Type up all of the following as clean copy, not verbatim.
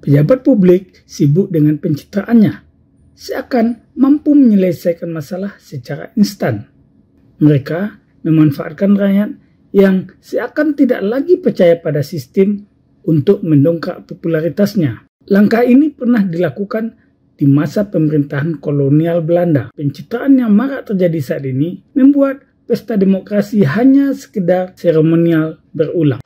Pejabat publik sibuk dengan pencitraannya, seakan mampu menyelesaikan masalah secara instan. Mereka memanfaatkan rakyat yang seakan tidak lagi percaya pada sistem untuk mendongkrak popularitasnya. Langkah ini pernah dilakukan di masa pemerintahan kolonial Belanda. Pencitraan yang marak terjadi saat ini membuat pesta demokrasi hanya sekedar seremonial berulang.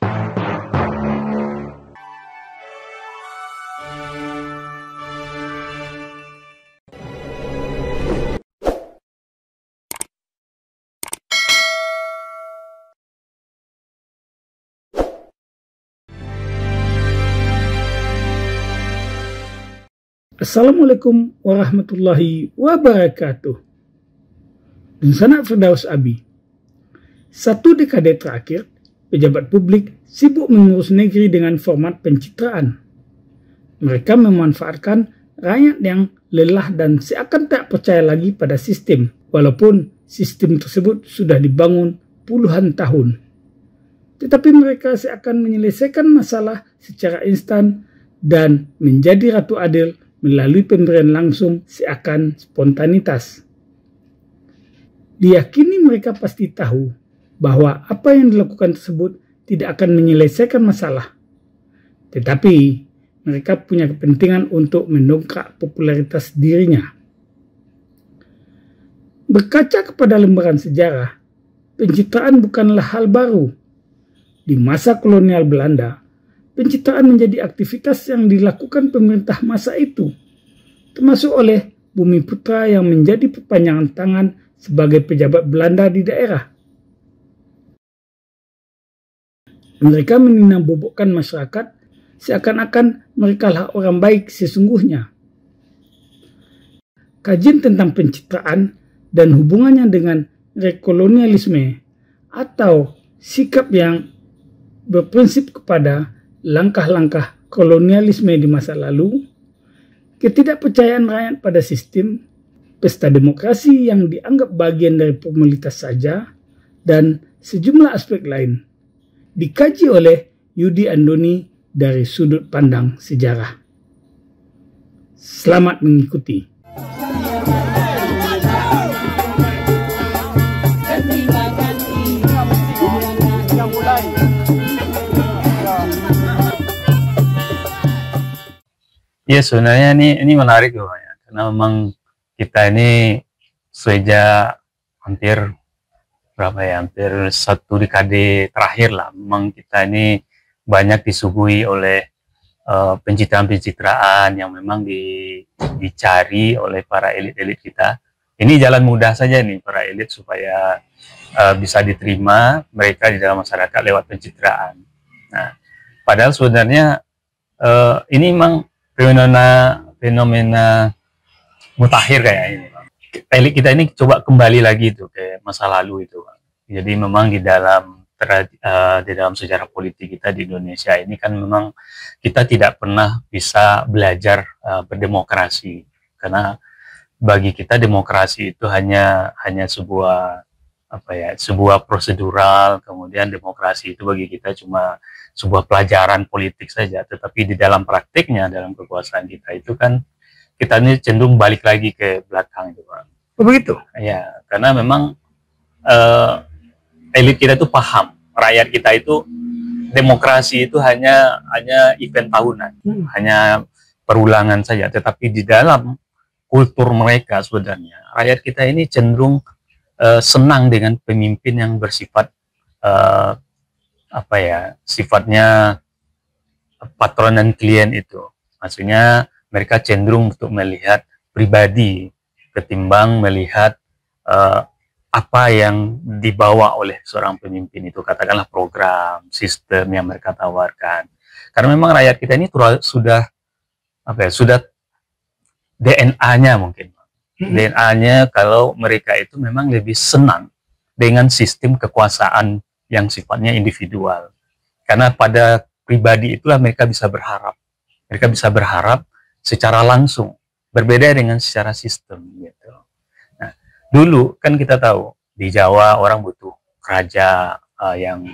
Assalamualaikum warahmatullahi wabarakatuh. Dan sanak Firdaus Abi. 1 dekade terakhir, pejabat publik sibuk mengurus negeri dengan format pencitraan. Mereka memanfaatkan rakyat yang lelah dan seakan tak percaya lagi pada sistem, walaupun sistem tersebut sudah dibangun puluhan tahun. Tetapi mereka seakan menyelesaikan masalah secara instan dan menjadi ratu adil melalui pemberian langsung seakan spontanitas. Diyakini mereka pasti tahu bahwa apa yang dilakukan tersebut tidak akan menyelesaikan masalah. Tetapi mereka punya kepentingan untuk mendongkrak popularitas dirinya. Berkaca kepada lembaran sejarah, pencitraan bukanlah hal baru. Di masa kolonial Belanda, pencitraan menjadi aktivitas yang dilakukan pemerintah masa itu, termasuk oleh Bumiputra yang menjadi perpanjangan tangan sebagai pejabat Belanda di daerah. Mereka meninabobokan masyarakat seakan-akan merekalah orang baik sesungguhnya. Kajian tentang pencitraan dan hubungannya dengan rekolonialisme atau sikap yang berprinsip kepada langkah-langkah kolonialisme di masa lalu, ketidakpercayaan rakyat pada sistem, pesta demokrasi yang dianggap bagian dari formalitas saja, dan sejumlah aspek lain, dikaji oleh Yudi Andoni dari sudut pandang sejarah. Selamat mengikuti. Ya, sebenarnya ini menarik loh ya, karena memang kita ini sejak hampir hampir 1 dekade terakhir lah, memang kita ini banyak disuguhi oleh pencitraan-pencitraan yang memang dicari oleh para elit-elit kita. Ini jalan mudah saja nih para elit supaya bisa diterima mereka di dalam masyarakat lewat pencitraan. Nah, padahal sebenarnya ini memang fenomena mutakhir kayak ini, Bang. Elit kita ini coba kembali lagi tuh ke masa lalu itu, Bang. Jadi memang di dalam sejarah politik kita di Indonesia ini kan memang kita tidak pernah bisa belajar berdemokrasi, karena bagi kita demokrasi itu hanya sebuah sebuah prosedural, kemudian demokrasi itu bagi kita cuma sebuah pelajaran politik saja, tetapi di dalam praktiknya, dalam kekuasaan kita itu kan kita ini cenderung balik lagi ke belakang itu, Pak. Begitu? Ya, karena memang elit kita itu paham, rakyat kita itu demokrasi itu hanya event tahunan, hanya perulangan saja, tetapi di dalam kultur mereka sebenarnya rakyat kita ini cenderung senang dengan pemimpin yang bersifat sifatnya patron dan klien itu. Maksudnya mereka cenderung untuk melihat pribadi ketimbang melihat apa yang dibawa oleh seorang pemimpin itu, katakanlah program, sistem yang mereka tawarkan. Karena memang rakyat kita ini sudah DNA-nya mungkin. DNA-nya kalau mereka itu memang lebih senang dengan sistem kekuasaan yang sifatnya individual. Karena pada pribadi itulah mereka bisa berharap. Mereka bisa berharap secara langsung, berbeda dengan secara sistem gitu. Nah, dulu kan kita tahu di Jawa orang butuh raja yang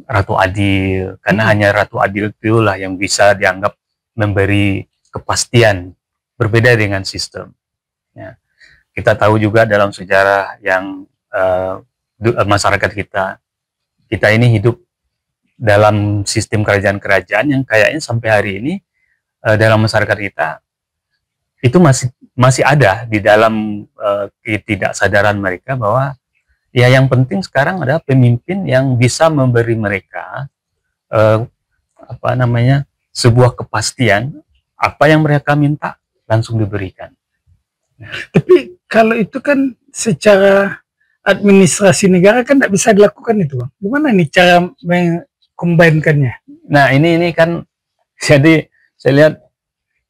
ratu adil, karena hanya ratu adil itulah yang bisa dianggap memberi kepastian, berbeda dengan sistem. Ya. Kita tahu juga dalam sejarah yang masyarakat kita ini hidup dalam sistem kerajaan-kerajaan yang kayaknya sampai hari ini dalam masyarakat kita itu masih ada di dalam ketidaksadaran mereka bahwa ya yang penting sekarang adalah pemimpin yang bisa memberi mereka sebuah kepastian, apa yang mereka minta langsung diberikan. Tapi kalau itu kan secara administrasi negara kan tidak bisa dilakukan itu, Bang. Gimana nih cara mengkombinkannya? Nah ini kan jadi saya lihat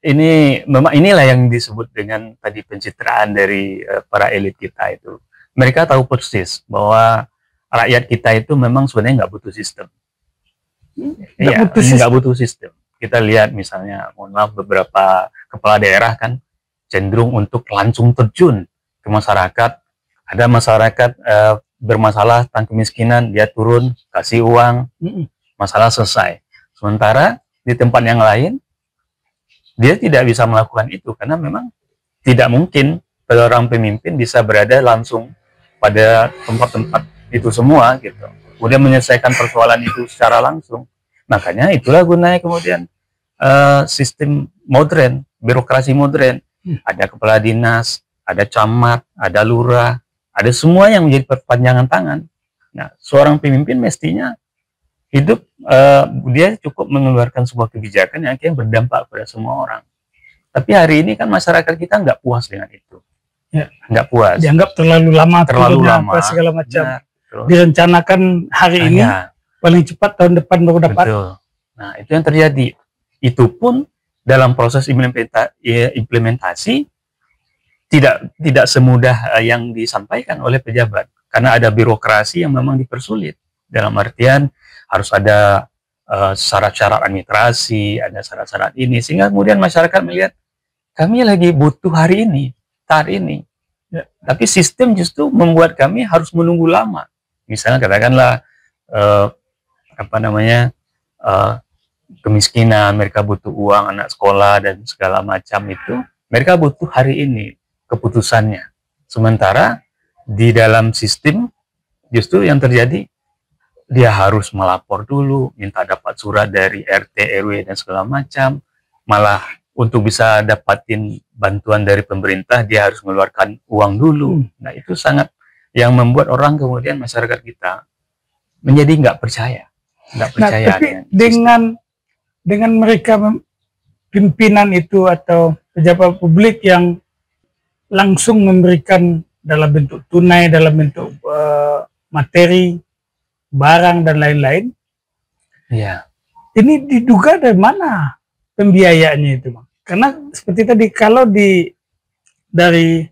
ini memang inilah yang disebut dengan tadi pencitraan dari para elit kita itu. Mereka tahu persis bahwa rakyat kita itu memang sebenarnya nggak butuh sistem. Nggak butuh sistem. Kita lihat misalnya, mohon maaf, beberapa kepala daerah kan cenderung untuk langsung terjun ke masyarakat. Ada masyarakat bermasalah tentang kemiskinan, dia turun, kasih uang, masalah selesai. Sementara di tempat yang lain, dia tidak bisa melakukan itu, karena memang tidak mungkin seorang pemimpin bisa berada langsung pada tempat-tempat itu semua, gitu. Kemudian menyelesaikan persoalan itu secara langsung. Makanya itulah gunanya kemudian sistem modern, birokrasi modern. Ada kepala dinas, ada camat, ada lurah, ada semua yang menjadi perpanjangan tangan. Nah, seorang pemimpin mestinya hidup, dia cukup mengeluarkan sebuah kebijakan yang akhirnya berdampak pada semua orang. Tapi hari ini kan masyarakat kita nggak puas dengan itu. Ya, nggak puas. Dianggap terlalu lama, segala macam. Nah, direncanakan hari ini, paling cepat tahun depan baru dapat. Betul. Nah, itu yang terjadi. Itu pun dalam proses implementasi tidak semudah yang disampaikan oleh pejabat, karena ada birokrasi yang memang dipersulit. Dalam artian harus ada syarat-syarat administrasi, ada syarat-syarat ini, sehingga kemudian masyarakat melihat kami lagi butuh hari ini, saat ini. Ya. Tapi sistem justru membuat kami harus menunggu lama. Misalnya katakanlah kemiskinan, mereka butuh uang anak sekolah dan segala macam itu, mereka butuh hari ini keputusannya. Sementara di dalam sistem justru yang terjadi, dia harus melapor dulu, minta dapat surat dari RT, RW dan segala macam. Malah untuk bisa dapatin bantuan dari pemerintah, dia harus mengeluarkan uang dulu. Nah, itu sangat yang membuat orang kemudian masyarakat kita menjadi nggak percaya. Tapi dengan mereka pimpinan itu atau pejabat publik yang langsung memberikan dalam bentuk tunai, dalam bentuk materi, barang dan lain-lain. Ya. Ini diduga dari mana pembiayaannya itu, Bang? Karena seperti tadi, kalau dari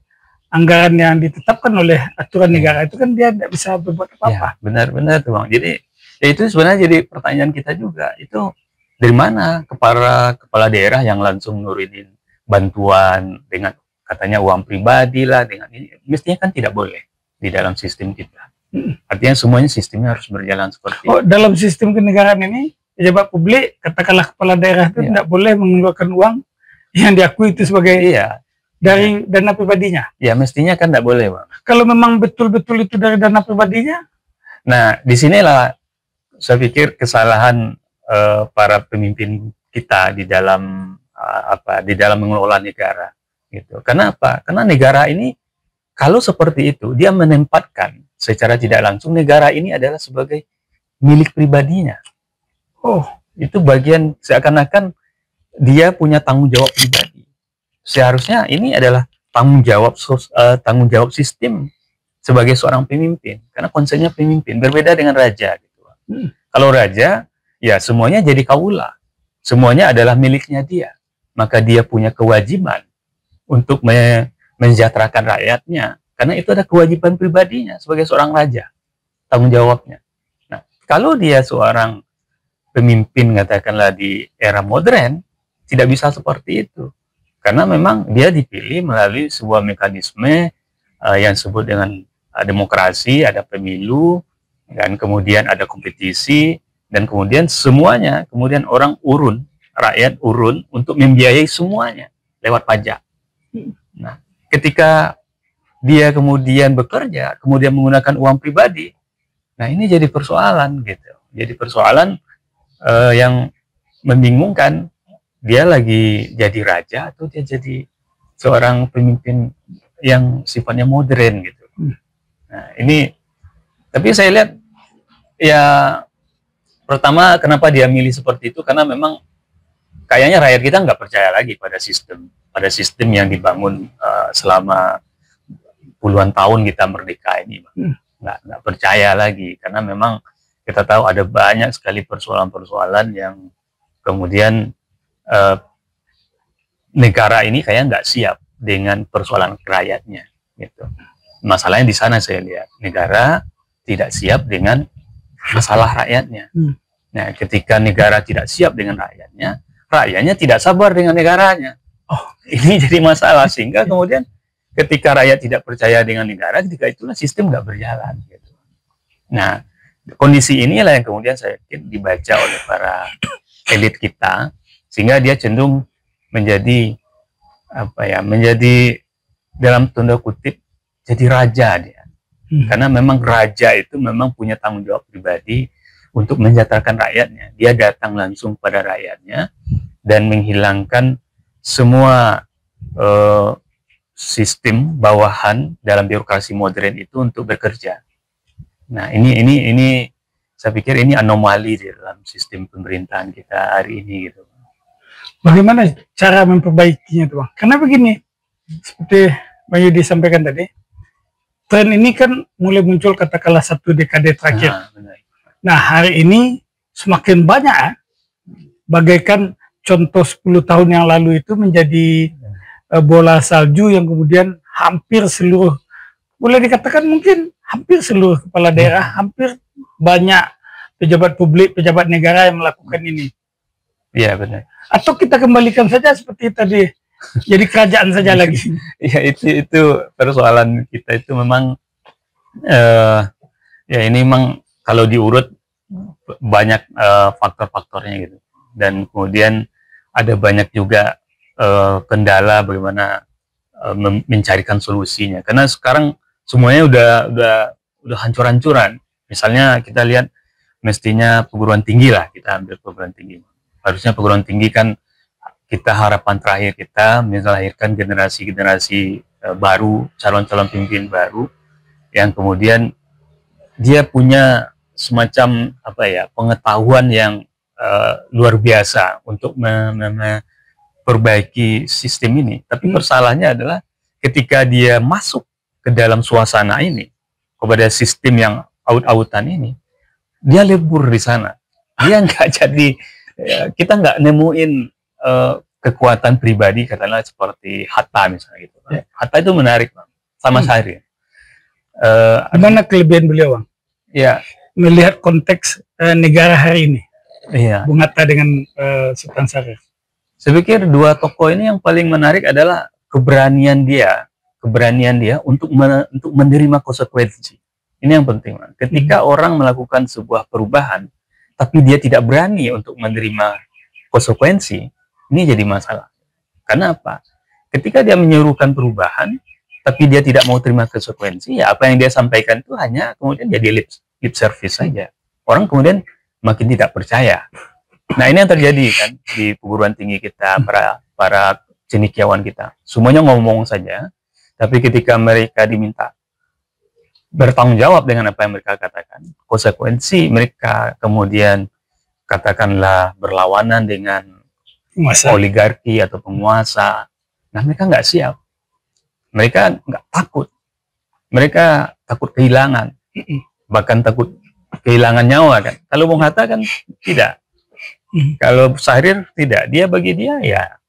anggaran yang ditetapkan oleh aturan negara itu kan dia tidak bisa berbuat apa-apa. Ya, benar-benar tuh, Bang. Jadi ya itu sebenarnya jadi pertanyaan kita juga. Itu dari mana kepala daerah yang langsung nurunin bantuan dengan katanya uang pribadi lah, dengan ini mestinya kan tidak boleh di dalam sistem kita. Artinya semuanya sistemnya harus berjalan seperti itu. Dalam sistem kenegaraan ini pejabat publik, katakanlah kepala daerah itu tidak boleh mengeluarkan uang yang diakui itu sebagai dari dana pribadinya. Ya mestinya kan tidak boleh, Bang. Kalau memang betul-betul itu dari dana pribadinya. Nah disinilah saya pikir kesalahan para pemimpin kita di dalam di dalam mengelola negara gitu. Karena apa? Karena negara ini kalau seperti itu dia menempatkan secara tidak langsung negara ini adalah sebagai milik pribadinya. Itu bagian seakan-akan dia punya tanggung jawab pribadi. Seharusnya ini adalah tanggung jawab sistem sebagai seorang pemimpin, karena konsepnya pemimpin berbeda dengan raja gitu. Kalau raja ya semuanya jadi kaula, semuanya adalah miliknya dia, maka dia punya kewajiban untuk mensejahterakan rakyatnya, karena itu ada kewajiban pribadinya sebagai seorang raja, tanggung jawabnya. Nah, kalau dia seorang pemimpin katakanlah di era modern, tidak bisa seperti itu, karena memang dia dipilih melalui sebuah mekanisme yang disebut dengan demokrasi, ada pemilu, dan kemudian ada kompetisi. dan kemudian semuanya, kemudian rakyat urun untuk membiayai semuanya lewat pajak. Nah, ketika dia kemudian bekerja, kemudian menggunakan uang pribadi, nah ini jadi persoalan gitu. Jadi persoalan yang membingungkan, dia lagi jadi raja atau dia jadi seorang pemimpin yang sifatnya modern gitu. Nah ini, tapi saya lihat ya, pertama kenapa dia milih seperti itu, karena memang kayaknya rakyat kita nggak percaya lagi pada sistem yang dibangun selama puluhan tahun kita merdeka ini, nggak percaya lagi, karena memang kita tahu ada banyak sekali persoalan-persoalan yang kemudian negara ini kayak nggak siap dengan persoalan rakyatnya gitu. Masalahnya di sana saya lihat negara tidak siap dengan masalah rakyatnya. Nah, ketika negara tidak siap dengan rakyatnya, rakyatnya tidak sabar dengan negaranya. Ini jadi masalah, sehingga kemudian ketika rakyat tidak percaya dengan negara, ketika itulah sistem nggak berjalan gitu. Nah, kondisi inilah yang kemudian saya yakin dibaca oleh para elit kita, sehingga dia cenderung menjadi menjadi dalam tanda kutip jadi raja dia. Karena memang raja itu memang punya tanggung jawab pribadi untuk mensejahterakan rakyatnya. Dia datang langsung pada rakyatnya dan menghilangkan semua sistem bawahan dalam birokrasi modern itu untuk bekerja. Nah, ini saya pikir ini anomali di dalam sistem pemerintahan kita hari ini gitu. Bagaimana cara memperbaikinya tuh Bang? Karena begini, seperti Bang Yudi sampaikan tadi, tren ini kan mulai muncul katakanlah 1 dekade terakhir. Nah, hari ini semakin banyak, bagaikan contoh 10 tahun yang lalu itu menjadi bola salju yang kemudian hampir seluruh, boleh dikatakan mungkin hampir seluruh kepala daerah, hampir banyak pejabat publik, pejabat negara yang melakukan ini. Iya, benar. Atau kita kembalikan saja seperti tadi, jadi kerajaan saja lagi. Ya, itu persoalan kita itu memang ya ini memang kalau diurut banyak faktor-faktornya gitu, dan kemudian ada banyak juga kendala bagaimana mencarikan solusinya, karena sekarang semuanya udah hancur-hancuran. Misalnya kita lihat, mestinya perguruan tinggi lah, kita ambil perguruan tinggi. Harusnya perguruan tinggi kan kita harapan terakhir kita melahirkan generasi-generasi baru, calon-calon pemimpin baru yang kemudian dia punya semacam pengetahuan yang luar biasa untuk memperbaiki sistem ini. Tapi persalahannya adalah ketika dia masuk ke dalam suasana ini, kepada sistem yang aut-autan ini, dia lebur di sana. Dia nggak jadi, kita nggak nemuin kekuatan pribadi, katakanlah seperti Hatta misalnya gitu. Hatta itu menarik, Bang, sama Syahrir. Gimana kelebihan beliau, Bang? Ya, melihat konteks negara hari ini. Iya. Bung Hatta dengan Sultan Syarif. Saya pikir dua tokoh ini yang paling menarik adalah keberanian dia untuk menerima konsekuensi. Ini yang penting, Bang. Ketika orang melakukan sebuah perubahan, tapi dia tidak berani untuk menerima konsekuensi, ini jadi masalah. Karena apa? Ketika dia menyuruhkan perubahan, tapi dia tidak mau terima konsekuensi, ya apa yang dia sampaikan itu hanya kemudian jadi lip service saja. Orang kemudian makin tidak percaya. Nah, ini yang terjadi kan di perguruan tinggi kita, para cendekiawan kita. Semuanya ngomong saja, tapi ketika mereka diminta bertanggung jawab dengan apa yang mereka katakan, konsekuensi mereka kemudian katakanlah berlawanan dengan oligarki atau penguasa, nah mereka nggak siap, mereka nggak takut, mereka takut kehilangan, bahkan takut kehilangan nyawa kan. Kalau Bung Hatta kan tidak, kalau Syahrir tidak, bagi dia ya,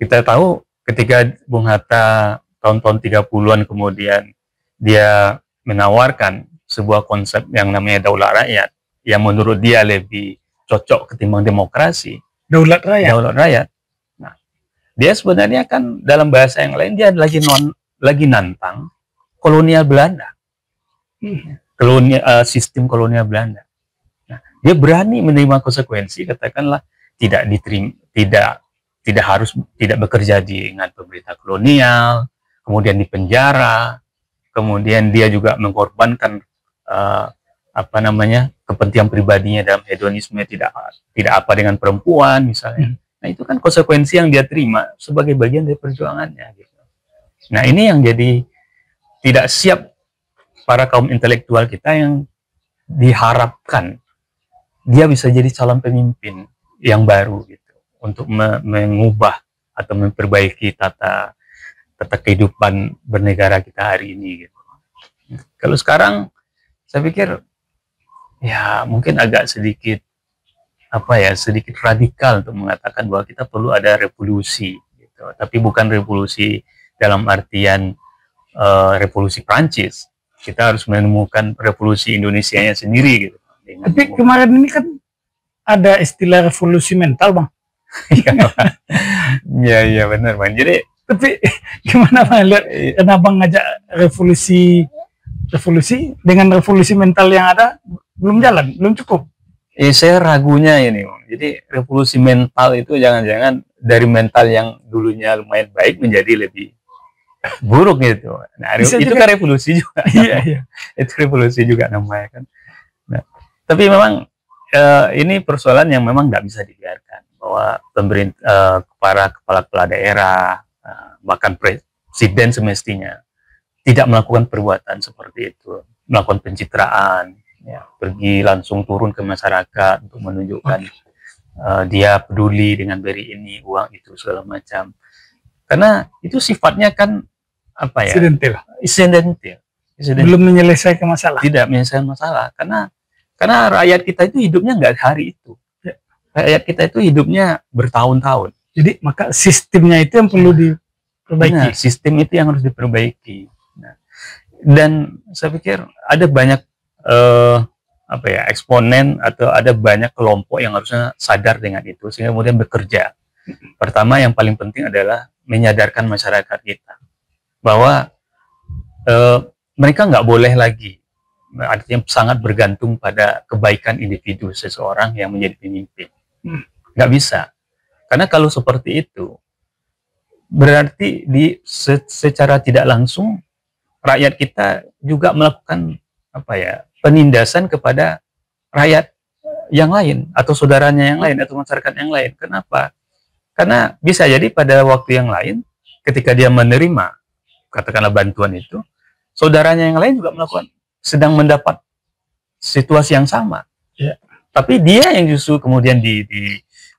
kita tahu ketika Bung Hatta tahun-tahun 30-an kemudian dia menawarkan sebuah konsep yang namanya daulat rakyat, yang menurut dia lebih cocok ketimbang demokrasi. Daulat rakyat. Nah, dia sebenarnya kan dalam bahasa yang lain dia lagi nantang kolonial Belanda, sistem kolonial Belanda. Nah, Dia berani menerima konsekuensi, katakanlah tidak diterima, tidak bekerja dengan pemerintah kolonial, kemudian dipenjara, kemudian dia juga mengorbankan kepentingan pribadinya dalam hedonisme, tidak apa dengan perempuan misalnya. Nah, itu kan konsekuensi yang dia terima sebagai bagian dari perjuangannya gitu. Nah, ini yang jadi tidak siap para kaum intelektual kita yang diharapkan dia bisa jadi calon pemimpin yang baru gitu, untuk mengubah atau memperbaiki tata kehidupan bernegara kita hari ini gitu. Kalau sekarang saya pikir ya mungkin agak sedikit sedikit radikal untuk mengatakan bahwa kita perlu ada revolusi gitu. Tapi bukan revolusi dalam artian revolusi Prancis. Kita harus menemukan revolusi Indonesianya sendiri gitu. Tapi kemarin ini kan ada istilah revolusi mental, Bang. Iya benar, Bang. Jadi tapi gimana Bang lihat kenapa ngajak revolusi dengan revolusi mental yang ada belum jalan, belum cukup? Saya ragunya ini, Bang. Jadi revolusi mental itu jangan-jangan dari mental yang dulunya lumayan baik menjadi lebih buruk gitu. Nah, itu juga, kan revolusi juga. Iya. Itu revolusi juga namanya kan. Nah, tapi memang ini persoalan yang memang nggak bisa dibiarkan, bahwa pemerintah, para kepala daerah, bahkan presiden semestinya tidak melakukan perbuatan seperti itu, melakukan pencitraan, ya, pergi langsung turun ke masyarakat untuk menunjukkan dia peduli dengan beri ini, uang itu, segala macam. Karena itu sifatnya kan insidental. Belum menyelesaikan masalah. Tidak menyelesaikan masalah, karena rakyat kita itu hidupnya nggak hari itu. Rakyat kita itu hidupnya bertahun-tahun. Jadi maka sistemnya itu yang perlu diperbaiki. Nah, sistem itu yang harus diperbaiki. Nah, dan saya pikir ada banyak eksponen atau ada banyak kelompok yang harusnya sadar dengan itu sehingga kemudian bekerja. Pertama, yang paling penting adalah menyadarkan masyarakat kita bahwa mereka nggak boleh lagi, artinya sangat bergantung pada kebaikan individu seseorang yang menjadi pemimpin. Nggak bisa. Karena kalau seperti itu, berarti secara tidak langsung rakyat kita juga melakukan penindasan kepada rakyat yang lain, atau saudaranya yang lain, atau masyarakat yang lain. Kenapa? Karena bisa jadi pada waktu yang lain, ketika dia menerima, katakanlah bantuan itu, saudaranya yang lain juga sedang mendapat situasi yang sama. Ya. Tapi dia yang justru kemudian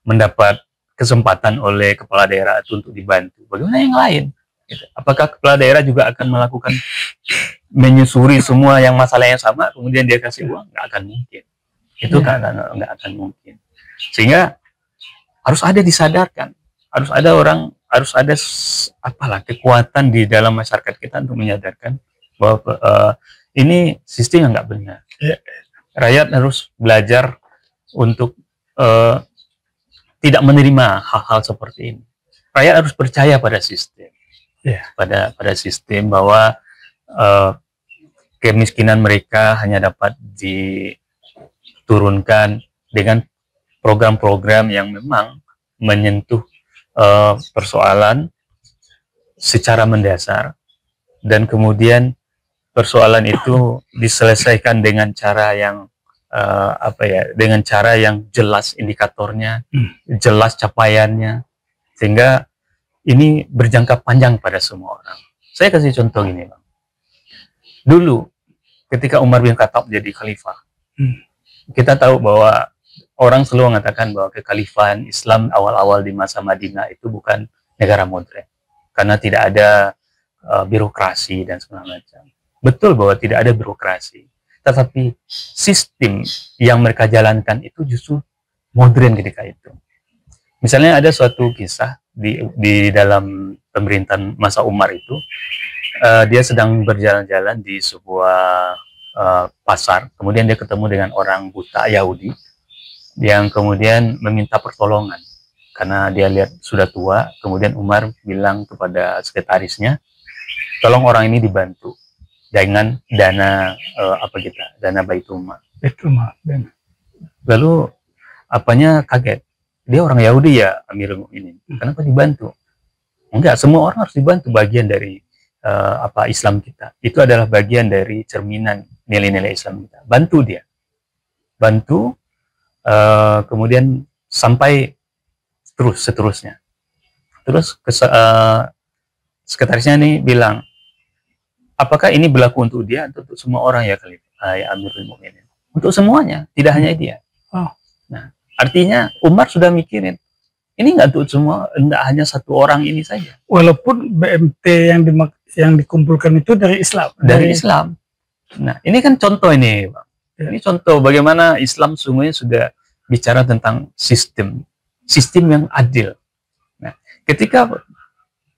mendapat kesempatan oleh kepala daerah itu untuk dibantu. Bagaimana yang lain? Apakah kepala daerah juga akan menyusuri semua yang masalah yang sama, kemudian dia kasih uang? Nggak akan mungkin. Itu nggak akan mungkin. Sehingga harus ada disadarkan. Harus ada kekuatan di dalam masyarakat kita untuk menyadarkan bahwa ini sistem yang nggak benar. Rakyat harus belajar untuk tidak menerima hal-hal seperti ini. Rakyat harus percaya pada sistem, pada sistem, bahwa kemiskinan mereka hanya dapat diturunkan dengan program-program yang memang menyentuh persoalan secara mendasar, dan kemudian persoalan itu diselesaikan dengan cara yang dengan cara yang jelas indikatornya, jelas capaiannya, sehingga ini berjangka panjang pada semua orang. Saya kasih contoh gini, Bang. Dulu ketika Umar bin Khattab jadi khalifah, kita tahu bahwa orang selalu mengatakan bahwa kekhalifahan Islam awal-awal di masa Madinah itu bukan negara modern, karena tidak ada birokrasi dan segala macam. Betul bahwa tidak ada birokrasi, tetapi sistem yang mereka jalankan itu justru modern ketika itu. Misalnya ada suatu kisah di dalam pemerintahan masa Umar itu, dia sedang berjalan-jalan di sebuah pasar, kemudian dia ketemu dengan orang buta Yahudi yang kemudian meminta pertolongan karena dia lihat sudah tua. Kemudian Umar bilang kepada sekretarisnya, tolong orang ini dibantu dengan dana dana Baitul Mal. Lalu apanya kaget, dia orang Yahudi ya Amirul Mukminin, kenapa dibantu? Enggak, semua orang harus dibantu, bagian dari Islam kita. Itu adalah bagian dari cerminan nilai-nilai Islam kita. Bantu dia, bantu, kemudian sampai seterusnya. Terus sekretarisnya ini bilang, apakah ini berlaku untuk dia atau untuk semua orang ya Amirul Mukminin? Untuk semuanya, tidak hanya dia. Nah, artinya Umar sudah mikirin, ini nggak untuk semua, nggak hanya satu orang ini saja. Walaupun BMT yang dikumpulkan itu dari Islam. Dari Islam. Nah, ini kan contoh ini, Bang. Ini contoh bagaimana Islam sungguhnya sudah bicara tentang sistem yang adil. Nah, ketika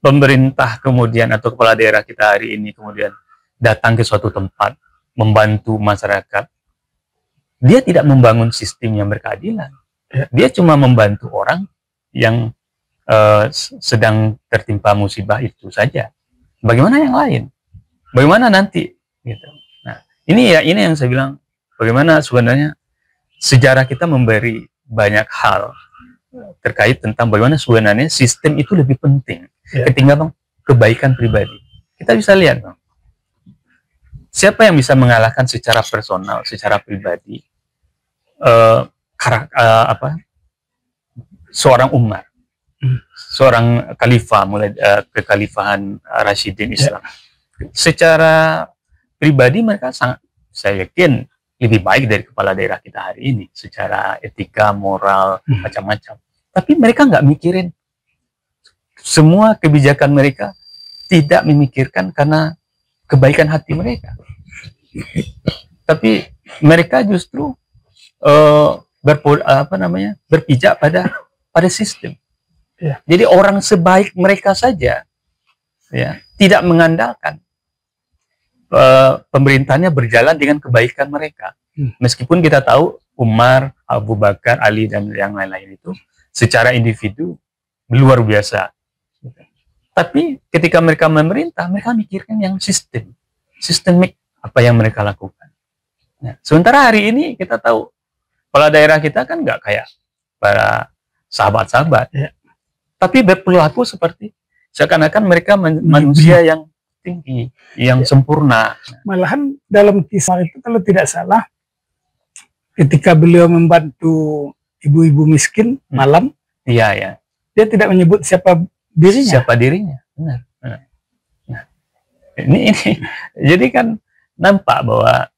pemerintah kemudian atau kepala daerah kita hari ini kemudian datang ke suatu tempat membantu masyarakat, dia tidak membangun sistem yang berkeadilan. Dia cuma membantu orang yang sedang tertimpa musibah itu saja. Bagaimana yang lain? Bagaimana nanti? Gitu. Nah, ini yang saya bilang, bagaimana sebenarnya sejarah kita memberi banyak hal terkait tentang bagaimana sebenarnya sistem itu lebih penting ketimbang kebaikan pribadi. Kita bisa lihat, Bang, siapa yang bisa mengalahkan secara personal, secara pribadi seorang Umar, seorang khalifah mulai kekhalifahan Rasyidin Islam. Secara pribadi mereka sangat, saya yakin, lebih baik dari kepala daerah kita hari ini secara etika, moral, macam-macam. Tapi mereka nggak mikirin, semua kebijakan mereka tidak memikirkan karena kebaikan hati mereka. Tapi mereka justru berpijak pada sistem. Jadi orang sebaik mereka saja tidak mengandalkan pemerintahnya berjalan dengan kebaikan mereka. Meskipun kita tahu Umar, Abu Bakar, Ali dan yang lain-lain itu secara individu luar biasa. Tapi ketika mereka memerintah, mereka mikirkan yang sistemik apa yang mereka lakukan. Nah, sementara hari ini kita tahu kepala daerah kita kan nggak kayak para sahabat-sahabat, tapi berperilaku seperti seakan-akan mereka manusia yang tinggi, yang sempurna. Malahan dalam kisah itu kalau tidak salah, ketika beliau membantu ibu-ibu miskin malam, dia tidak menyebut siapa dirinya. Benar. Nah, ini jadi kan nampak bahwa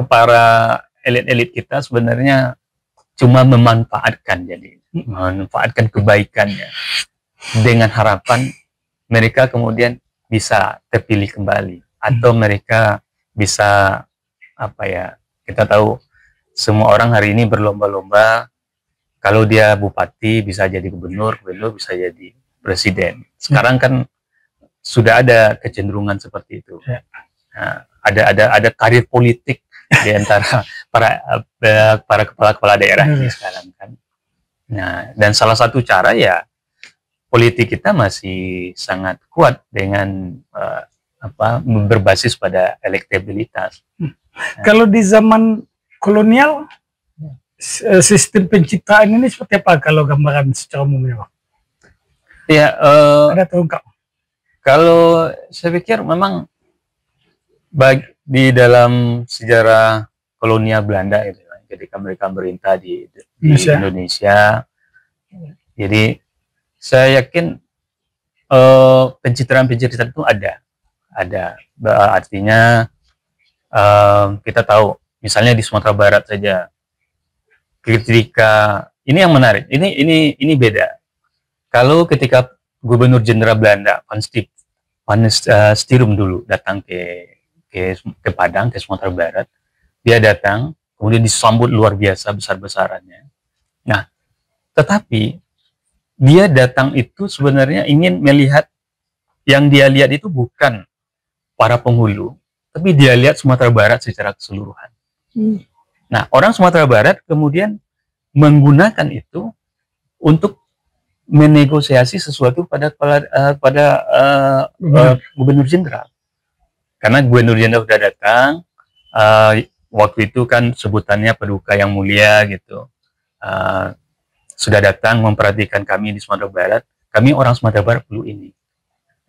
para elit-elit kita sebenarnya cuma memanfaatkan kebaikannya dengan harapan mereka kemudian bisa terpilih kembali atau mereka bisa kita tahu semua orang hari ini berlomba-lomba, kalau dia bupati bisa jadi gubernur bisa jadi presiden. Sekarang kan sudah ada kecenderungan seperti itu. Nah, ada karir politik di antara para kepala daerah ini sekarang kan. Nah, dan salah satu cara politik kita masih sangat kuat dengan berbasis pada elektabilitas. Kalau di zaman kolonial, sistem pencitraan ini seperti apa kalau gambaran secara umumnya? Ada terungkap. Kalau saya pikir memang di dalam sejarah kolonial Belanda itu, ketika mereka merintah di Indonesia, jadi saya yakin pencitraan itu ada. Artinya kita tahu, misalnya di Sumatera Barat saja, ketika ini yang menarik, ini beda. Kalau ketika Gubernur Jenderal Belanda Van Stierum dulu datang ke Padang, ke Sumatera Barat, dia datang, kemudian disambut luar biasa besar-besarannya. Nah, tetapi dia datang itu sebenarnya ingin melihat, yang dia lihat itu bukan para penghulu, tapi dia lihat Sumatera Barat secara keseluruhan. Nah, orang Sumatera Barat kemudian menggunakan itu untuk menegosiasi sesuatu pada Gubernur Jenderal. Karena Gubernur Jenderal sudah datang, waktu itu kan sebutannya Paduka yang Mulia gitu, sudah datang memperhatikan kami di Sumatera Barat. Kami orang Sumatera Barat perlu ini.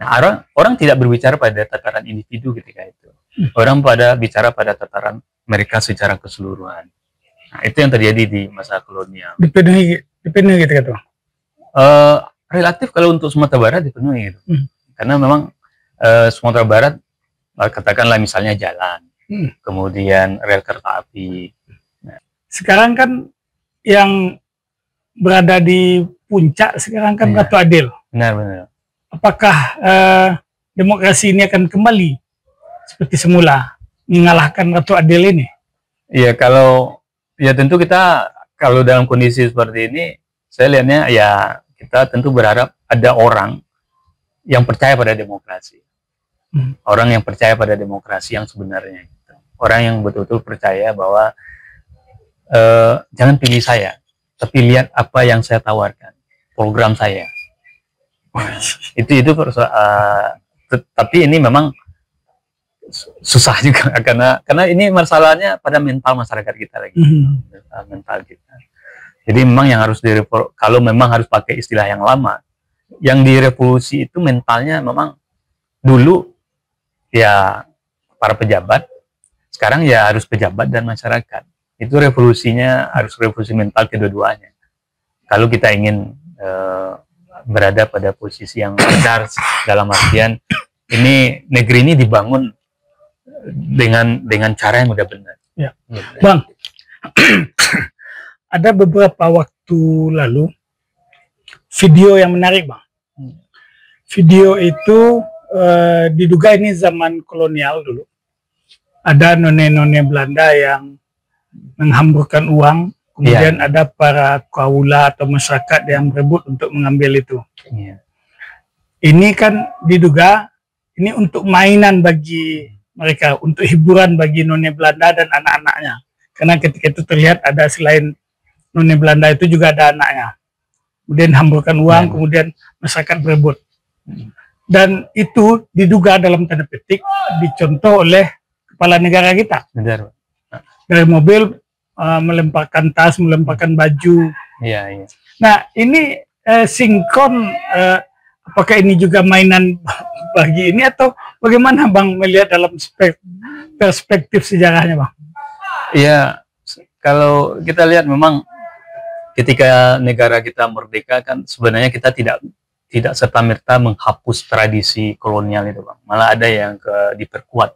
Nah, orang tidak berbicara pada tataran individu ketika itu. Orang bicara pada tataran mereka secara keseluruhan. Nah, itu yang terjadi di masa kolonial. Dipenuhi gitu kata Bang. Relatif kalau untuk Sumatera Barat dipenuhi gitu. Karena memang Sumatera Barat, katakanlah misalnya jalan, kemudian rel kereta api. Nah. Sekarang kan yang berada di puncak sekarang kan Ratu Adil. Benar. Apakah demokrasi ini akan kembali seperti semula mengalahkan Ratu Adil ini? Iya, tentu kita kalau dalam kondisi seperti ini, saya lihatnya ya kita tentu berharap ada orang yang percaya pada demokrasi. Orang yang percaya pada demokrasi yang sebenarnya. Orang yang betul-betul percaya bahwa jangan pilih saya, tapi lihat apa yang saya tawarkan, program saya. Tapi ini memang susah juga karena ini masalahnya pada mental masyarakat kita lagi, mental kita. Jadi memang yang harus kalau memang harus pakai istilah yang lama, yang direvolusi itu mentalnya memang dulu ya para pejabat, sekarang ya harus pejabat dan masyarakat. Itu revolusinya harus revolusi mental kedua-duanya. Kalau kita ingin berada pada posisi yang benar dalam artian ini negeri ini dibangun dengan cara yang udah benar. Ya. Bang, ada beberapa waktu lalu video yang menarik Bang. Video itu diduga ini zaman kolonial dulu. Ada none-none Belanda yang menghamburkan uang. Kemudian ada para kaula atau masyarakat yang berebut untuk mengambil itu. Ini kan diduga ini untuk mainan bagi mereka, untuk hiburan bagi none Belanda dan anak-anaknya. Karena ketika itu terlihat ada selain none Belanda itu juga ada anaknya. Kemudian hamburkan uang, kemudian masyarakat berebut. Dan itu diduga dalam tanda petik dicontoh oleh kepala negara kita. Benar. Dari mobil melemparkan tas, melemparkan baju. Iya. Nah, ini sinkron, apakah ini juga mainan bagi ini atau bagaimana Bang melihat dalam perspektif sejarahnya Bang? Iya, kalau kita lihat memang ketika negara kita merdeka kan sebenarnya kita tidak serta-merta menghapus tradisi kolonial itu Bang. Malah ada yang diperkuat.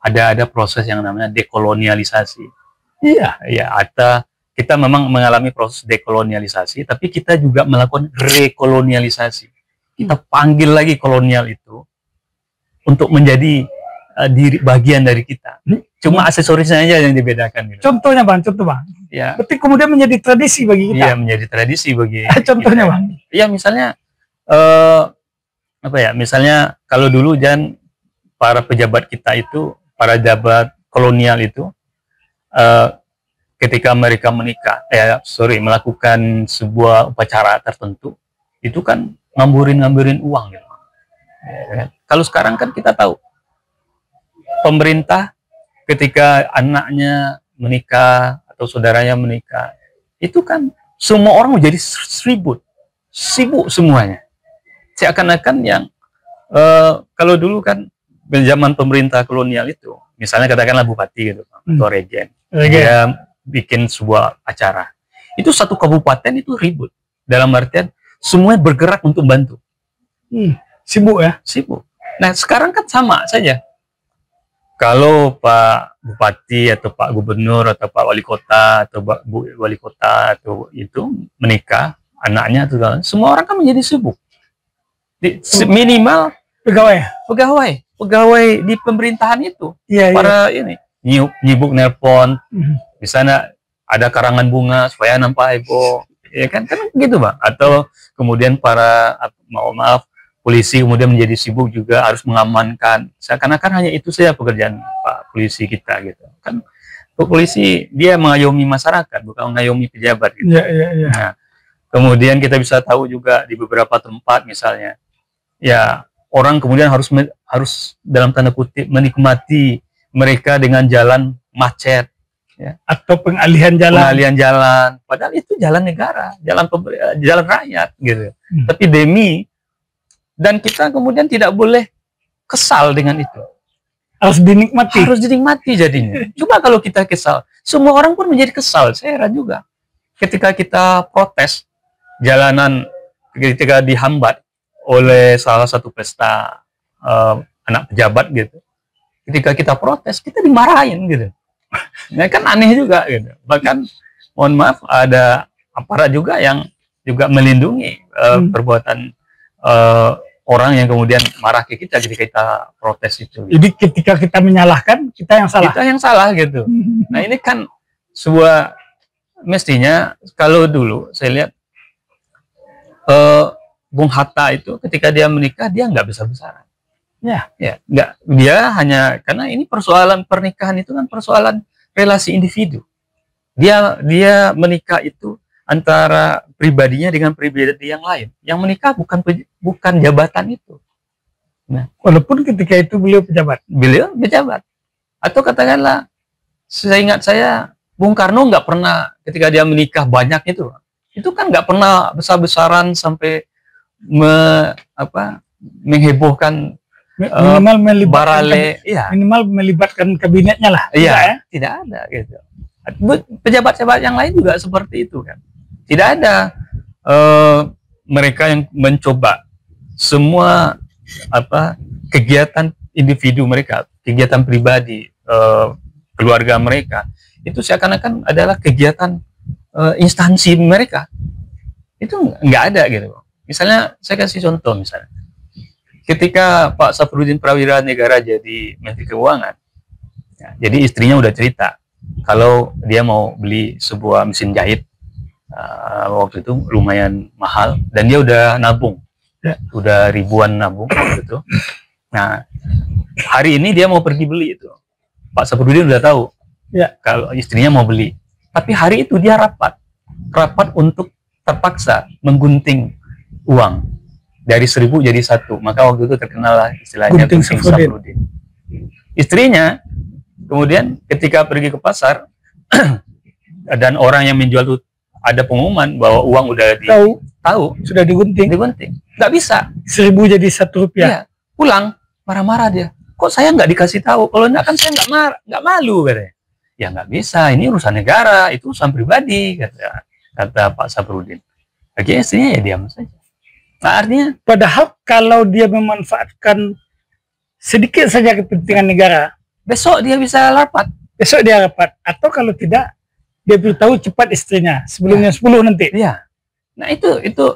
Ada proses yang namanya dekolonialisasi. Iya, atau kita memang mengalami proses dekolonialisasi, tapi kita juga melakukan rekolonialisasi. Kita panggil lagi kolonial itu untuk menjadi bagian dari kita. Cuma aksesorisnya aja yang dibedakan. Gitu. Contohnya Bang, Ya. Berarti kemudian menjadi tradisi bagi kita. Iya, menjadi tradisi bagi. Contohnya kita. Bang. Iya, misalnya Misalnya kalau dulu para pejabat kita itu, para pejabat kolonial itu. Ketika mereka melakukan sebuah upacara tertentu, itu kan ngamburin uang gitu. Kalau sekarang kan kita tahu pemerintah ketika anaknya menikah atau saudaranya menikah, itu kan semua orang menjadi sibuk semuanya. Seakan-akan yang kalau dulu kan zaman pemerintah kolonial itu, misalnya katakanlah bupati gitu, atau regen. Dia bikin sebuah acara. Itu satu kabupaten itu ribut. Dalam artian semuanya bergerak untuk bantu. Sibuk ya? Sibuk. Nah sekarang kan sama saja. Kalau Pak Bupati atau Pak Gubernur atau Pak Wali Kota atau Bu Wali Kota atau itu menikah, anaknya atau semua orang kan menjadi sibuk. Minimal pegawai di pemerintahan itu. Para ini nyibuk nelpon, di sana ada karangan bunga supaya nampak heboh, ya kan gitu Bang. Atau kemudian para maaf polisi kemudian menjadi sibuk juga harus mengamankan. Seakan-akan hanya itu saja pekerjaan Pak polisi kita gitu. Kan polisi dia mengayomi masyarakat, bukan mengayomi pejabat gitu. Nah, kemudian kita bisa tahu juga di beberapa tempat misalnya, ya orang kemudian harus dalam tanda kutip menikmati mereka dengan jalan macet, atau pengalihan jalan. Pengalihan jalan, padahal itu jalan negara, jalan rakyat gitu. Tapi demi, dan kita kemudian tidak boleh kesal dengan itu. Harus dinikmati. Harus dinikmati jadinya. Coba kalau kita kesal, semua orang pun menjadi kesal. Saya heran juga. Ketika kita protes jalanan, ketika dihambat oleh salah satu pesta anak pejabat gitu, ketika kita protes, kita dimarahin gitu. Nah, kan aneh juga gitu. Bahkan mohon maaf, ada aparat juga yang juga melindungi perbuatan orang yang kemudian marah ke kita ketika kita protes itu. Jadi ketika kita menyalahkan, kita yang salah. Kita yang salah gitu. Nah, ini kan sebuah, mestinya kalau dulu saya lihat Bung Hatta itu ketika dia menikah, dia nggak besar-besaran. Ya, nggak, dia hanya, karena ini persoalan pernikahan itu kan persoalan relasi individu. Dia menikah itu antara pribadinya dengan pribadi yang lain. Yang menikah bukan jabatan itu. Nah, walaupun ketika itu beliau pejabat. Beliau pejabat. Atau katakanlah, saya ingat saya Bung Karno nggak pernah ketika dia menikah banyak itu kan nggak pernah besar-besaran sampai menghebohkan. Minimal melibatkan minimal melibatkan kabinetnya lah. Tidak ada gitu. Pejabat-pejabat yang lain juga seperti itu kan. Tidak ada mereka yang mencoba semua kegiatan individu mereka, kegiatan pribadi, keluarga mereka itu seakan-akan adalah kegiatan instansi mereka. Itu nggak ada gitu. Misalnya saya kasih contoh misalnya. Ketika Pak Safrudin Prawira Negara jadi Menteri Keuangan, jadi istrinya udah cerita kalau dia mau beli sebuah mesin jahit, waktu itu lumayan mahal, dan dia udah nabung, udah ribuan nabung waktu itu. Nah, hari ini dia mau pergi beli itu, Pak Safrudin udah tahu kalau istrinya mau beli, tapi hari itu dia rapat untuk terpaksa menggunting uang dari 1.000 jadi 1, maka waktu itu terkenal lah istilahnya gunting Safrudin. Istrinya kemudian ketika pergi ke pasar dan orang yang menjual itu ada pengumuman bahwa uang udah tahu sudah digunting, nggak bisa, 1.000 jadi Rp1. Pulang marah-marah dia, kok saya nggak dikasih tahu, kalau enggak kan saya nggak malu katanya. Ya nggak bisa, ini urusan negara, itu urusan pribadi, kata Pak Safrudin. Akhirnya istrinya ya diam saja. Nah, artinya padahal kalau dia memanfaatkan sedikit saja kepentingan negara, besok dia bisa rapat. Atau kalau tidak, dia beritahu cepat istrinya sebelumnya 10 nanti. Nah itu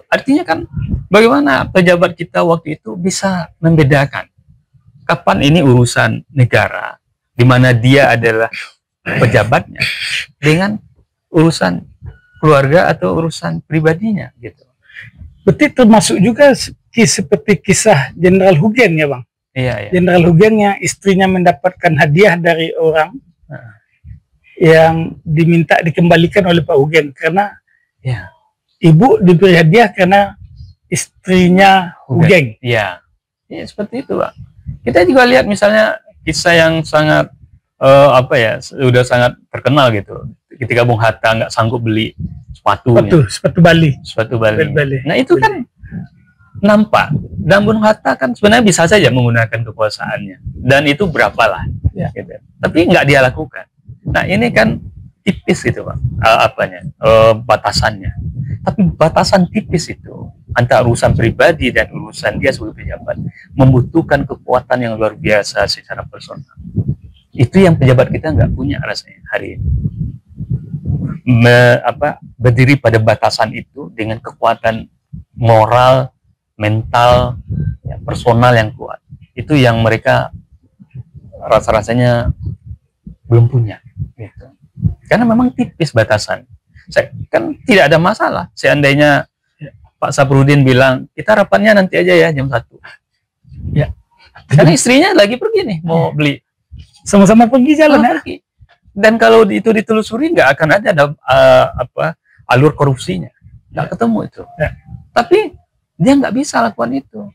artinya kan bagaimana pejabat kita waktu itu bisa membedakan kapan ini urusan negara, di mana dia adalah pejabatnya, dengan urusan keluarga atau urusan pribadinya gitu. Berarti termasuk juga seperti kisah Jenderal Hugen ya Bang? Iya. Jenderal Hugen yang istrinya mendapatkan hadiah dari orang yang diminta dikembalikan oleh Pak Hugen karena ibu diberi hadiah karena istrinya Hugen. Iya, seperti itu Pak. Kita juga lihat misalnya kisah yang sangat sudah sangat terkenal gitu. Ketika Bung Hatta nggak sanggup beli sepatu Bali. Nah itu kan nampak, dan Bung Hatta kan sebenarnya bisa saja menggunakan kekuasaannya, dan itu berapalah, gitu. Tapi nggak dia lakukan. Nah ini kan tipis gitu Pak, batasannya. Tapi batasan tipis itu antara urusan pribadi dan urusan dia sebagai pejabat membutuhkan kekuatan yang luar biasa secara personal. Itu yang pejabat kita nggak punya rasanya hari ini. Berdiri pada batasan itu dengan kekuatan moral, mental, personal yang kuat. Itu yang mereka rasa-rasanya belum punya. Gitu. Karena memang tipis batasan. Kan tidak ada masalah. Seandainya Pak Safrudin bilang, kita rapatnya nanti aja ya jam 1. Karena istrinya lagi pergi nih, mau beli. Sama-sama pergi jalan pergi. Dan kalau itu ditelusuri nggak akan ada alur korupsinya, nggak ketemu itu. Tapi dia nggak bisa lakukan itu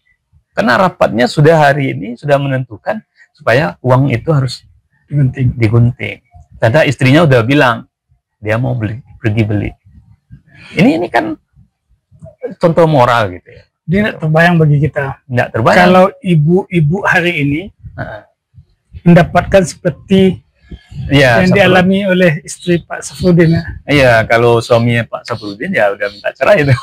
karena rapatnya sudah hari ini sudah menentukan supaya uang itu harus digunting. Ternyata istrinya udah bilang dia mau pergi beli. Ini kan contoh moral gitu ya. Dia nggak terbayang bagi kita. Nggak terbayang. Kalau ibu-ibu hari ini mendapatkan seperti yang dialami oleh istri Pak Safrudin. Iya, kalau suaminya Pak Safrudin ya udah minta cerai itu.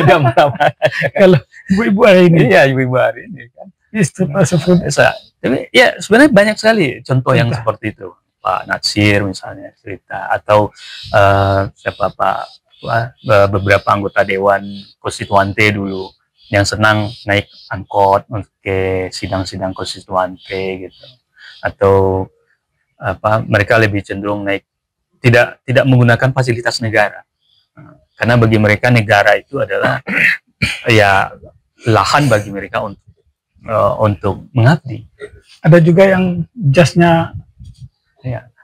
Udah marah. Kalau ibu-ibu hari ini. Iya, ibu-ibu hari ini kan. Istri Pak Safrudin. Tapi ya sebenarnya banyak sekali contoh yang seperti itu. Pak Natsir misalnya cerita, atau siapa beberapa anggota Dewan Konstituante dulu yang senang naik angkot ke sidang-sidang konstituante gitu, atau mereka lebih cenderung naik tidak menggunakan fasilitas negara, karena bagi mereka negara itu adalah ya lahan bagi mereka untuk mengabdi. Ada juga yang jasnya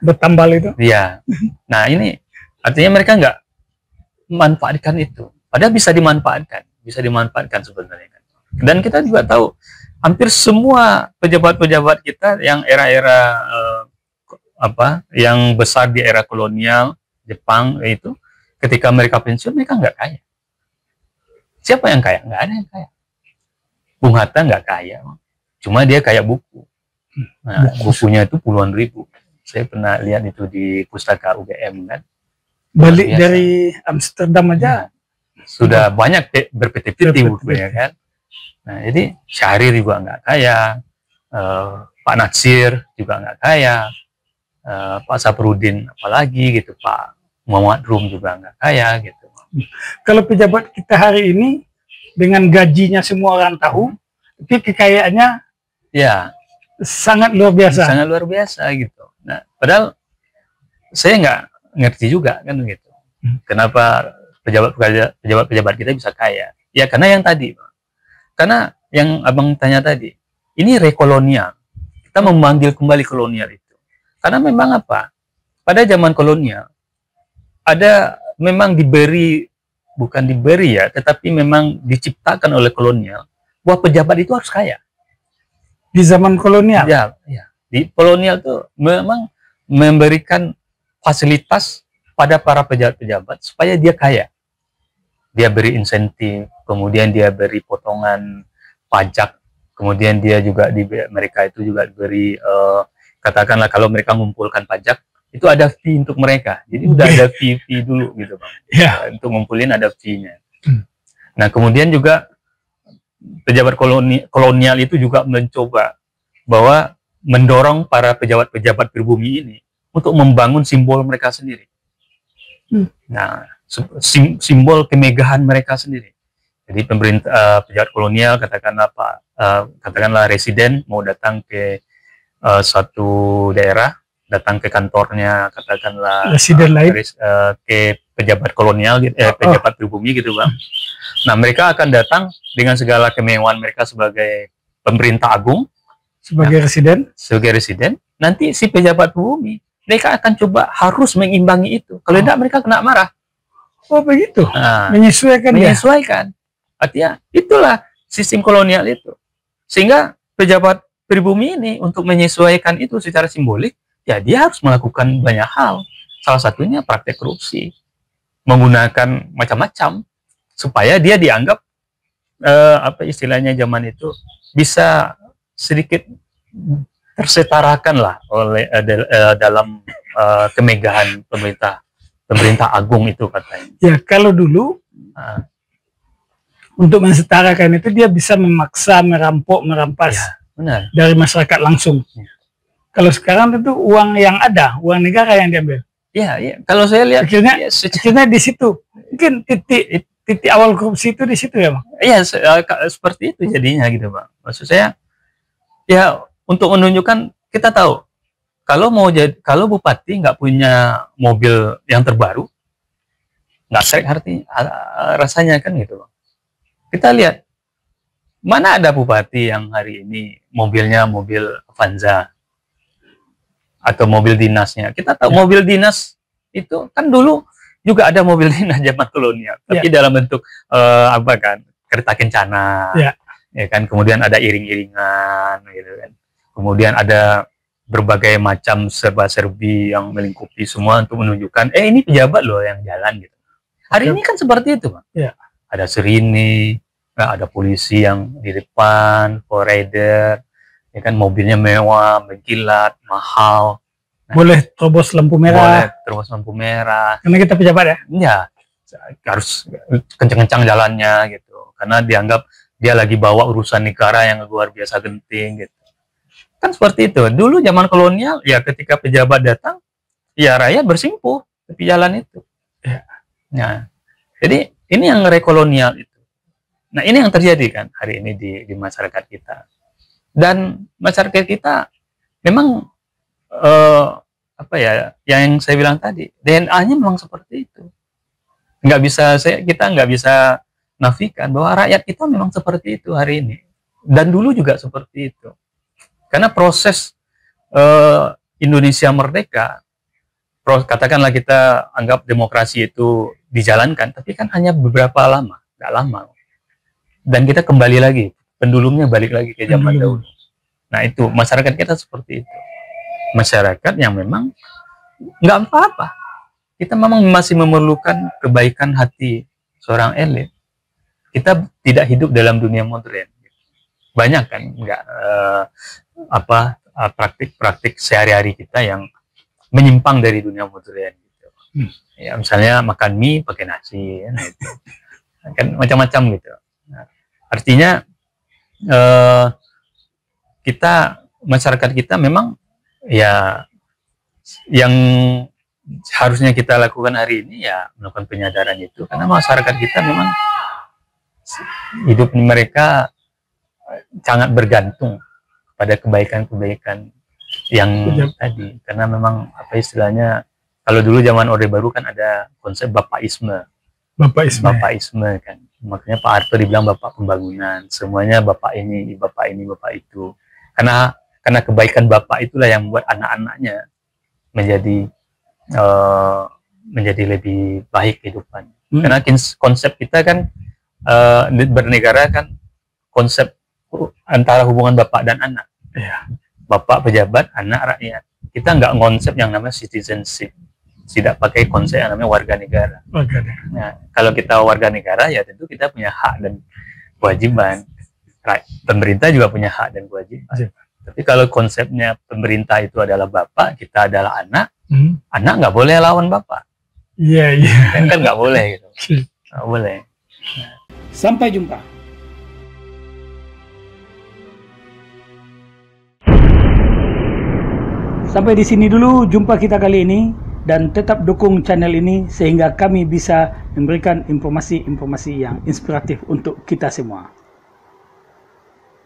bertambal itu. Iya. Nah ini artinya mereka nggak memanfaatkan itu. Padahal bisa dimanfaatkan sebenarnya. Dan kita juga tahu hampir semua pejabat-pejabat kita yang era-era yang besar di era kolonial Jepang itu, ketika mereka pensiun mereka nggak kaya. Siapa yang kaya? Nggak ada yang kaya. Bung Hatta nggak kaya, cuma dia kaya buku. Nah, bukunya itu puluhan ribu. Saya pernah lihat itu di pustaka UGM kan. Balik dari Amsterdam aja sudah banyak berpeti-peti bukunya kan. Nah, jadi Syahrir juga nggak kaya, Pak Natsir juga nggak kaya, Pak Safrudin apalagi gitu, Pak Muhammad Rum juga nggak kaya gitu. Kalau pejabat kita hari ini dengan gajinya semua orang tahu, tapi kekayaannya ya sangat luar biasa. Sangat luar biasa gitu. Nah, padahal saya nggak ngerti juga kan gitu. Kenapa pejabat kita bisa kaya? Ya karena yang tadi, karena yang abang tanya tadi, ini rekolonial. Kita memanggil kembali kolonial itu. Karena memang apa? Pada zaman kolonial ada memang bukan diberi ya, tetapi memang diciptakan oleh kolonial bahwa pejabat itu harus kaya. Di zaman kolonial? Ya. Di kolonial itu memang memberikan fasilitas pada para pejabat-pejabat supaya dia kaya. Dia beri insentif, kemudian dia beri potongan pajak, kemudian dia juga mereka itu juga diberi katakanlah kalau mereka mengumpulkan pajak itu ada fee untuk mereka. Jadi udah ada fee dulu gitu Bang. Yeah. Untuk ngumpulin ada fee-nya. Nah, kemudian juga pejabat kolonial itu juga mencoba bahwa mendorong para pejabat-pejabat pribumi ini untuk membangun simbol mereka sendiri. Nah, simbol kemegahan mereka sendiri. Jadi pemerintah pejabat kolonial katakanlah residen mau datang ke suatu daerah, datang ke kantornya katakanlah residen lain ke pejabat kolonial gitu, pejabat pribumi gitu Bang. Nah, mereka akan datang dengan segala kemewahan mereka sebagai pemerintah agung, sebagai residen. Nanti si pejabat pribumi mereka akan coba harus mengimbangi itu. Kalau tidak mereka kena marah. Oh begitu. Nah, menyesuaikan. Artinya itulah sistem kolonial itu. Sehingga pejabat pribumi ini untuk menyesuaikan itu secara simbolik, ya dia harus melakukan banyak hal. Salah satunya praktek korupsi, menggunakan macam-macam supaya dia dianggap istilahnya zaman itu bisa sedikit tersetarakan lah oleh dalam kemegahan pemerintah agung itu katanya. Ya kalau dulu untuk mensetarakan itu dia bisa memaksa, merampas ya, benar. Dari masyarakat langsung. Ya. Kalau sekarang itu uang yang ada, uang negara yang diambil. Ya. Kalau saya lihat akhirnya di situ. Mungkin titik awal korupsi itu di situ ya, Bang. Iya, seperti itu jadinya gitu, Bang. Maksud saya ya untuk menunjukkan kita tahu kalau bupati nggak punya mobil yang terbaru, nggak srek rasanya kan gitu, Bang. Kita lihat mana ada bupati yang hari ini mobilnya mobil Avanza atau mobil dinasnya. Kita tahu mobil dinas itu kan dulu juga ada mobil dinas zaman kolonial, tapi dalam bentuk kereta kencana, ya kan. Kemudian ada iring-iringan, gitu kan. Kemudian ada berbagai macam serba-serbi yang melingkupi semua untuk menunjukkan, ini pejabat loh yang jalan gitu. Hari ini kan seperti itu, Bang. Ya. Ada Serini, ada polisi yang di depan, rider, ya kan, mobilnya mewah, berkilat, mahal. Boleh terobos lampu merah. Boleh terobos lampu merah. Karena kita pejabat ya? Iya, harus kencang-kencang jalannya gitu. Karena dianggap dia lagi bawa urusan negara yang luar biasa genting gitu. Kan seperti itu. Dulu zaman kolonial, ya ketika pejabat datang, ya rakyat bersimpuh tepi jalan itu. Ya. Nah, jadi ini yang rekolonial itu. Nah, ini yang terjadi kan hari ini di masyarakat kita. Dan masyarakat kita memang apa ya, yang saya bilang tadi, DNA-nya memang seperti itu. Kita nggak bisa nafikan bahwa rakyat kita memang seperti itu hari ini. Dan dulu juga seperti itu. Karena proses Indonesia merdeka, katakanlah kita anggap demokrasi itu dijalankan, tapi kan hanya beberapa lama, nggak lama. Dan kita kembali lagi, pendulumnya balik lagi ke zaman dahulu. Nah itu, masyarakat kita seperti itu. Masyarakat yang memang nggak apa-apa. Kita memang masih memerlukan kebaikan hati seorang elit. Kita tidak hidup dalam dunia modern. Banyak kan nggak praktik-praktik sehari-hari kita yang menyimpang dari dunia modern gitu. Ya misalnya makan mie pakai nasi, nah itu kan macam-macam gitu. Nah, artinya masyarakat kita memang ya yang harusnya kita lakukan hari ini ya melakukan penyadaran itu, karena masyarakat kita memang hidup mereka sangat bergantung pada kebaikan-kebaikan yang tadi, karena memang apa istilahnya, kalau dulu zaman Orde Baru kan ada konsep bapaisme kan, makanya Pak Harto dibilang bapak pembangunan, semuanya bapak ini, bapak itu, karena kebaikan bapak itulah yang membuat anak-anaknya menjadi lebih baik kehidupan. Karena konsep kita kan bernegara kan konsep antara hubungan bapak dan anak. Ya. Bapak pejabat, anak rakyat. Kita nggak konsep yang namanya citizenship. Tidak pakai konsep yang namanya warga negara. Nah, kalau kita warga negara ya tentu kita punya hak dan kewajiban. Pemerintah juga punya hak dan kewajiban. Tapi kalau konsepnya pemerintah itu adalah bapak, kita adalah anak, anak nggak boleh lawan bapak. Iya. Kan nggak boleh gitu. Nggak boleh. Sampai jumpa. Sampai di sini dulu jumpa kita kali ini, dan tetap dukung channel ini sehingga kami bisa memberikan informasi-informasi yang inspiratif untuk kita semua.